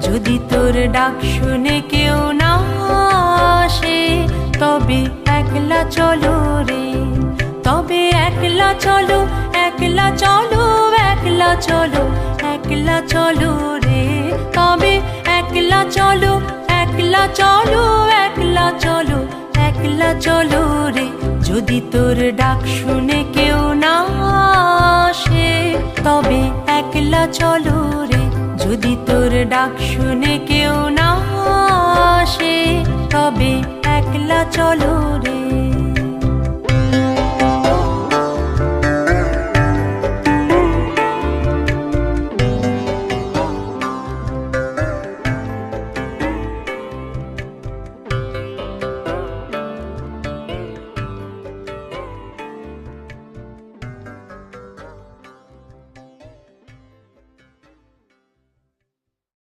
যদি তোর ডাক শুনে কেউ না আসে, তবে একলা চলো রে, তবে একলা চলো, একলা চলো, একলা চলো, একলা চলো রে, তবে একলা চলো, একলা চলো, একলা চলো, একলা চলো রে। যদি তোর ডাক শুনে কেউ না আসে, তবে একলা চলো রে, যদি তোর ডাক শুনে কেউ না আসে, তবে একলা চলো রে।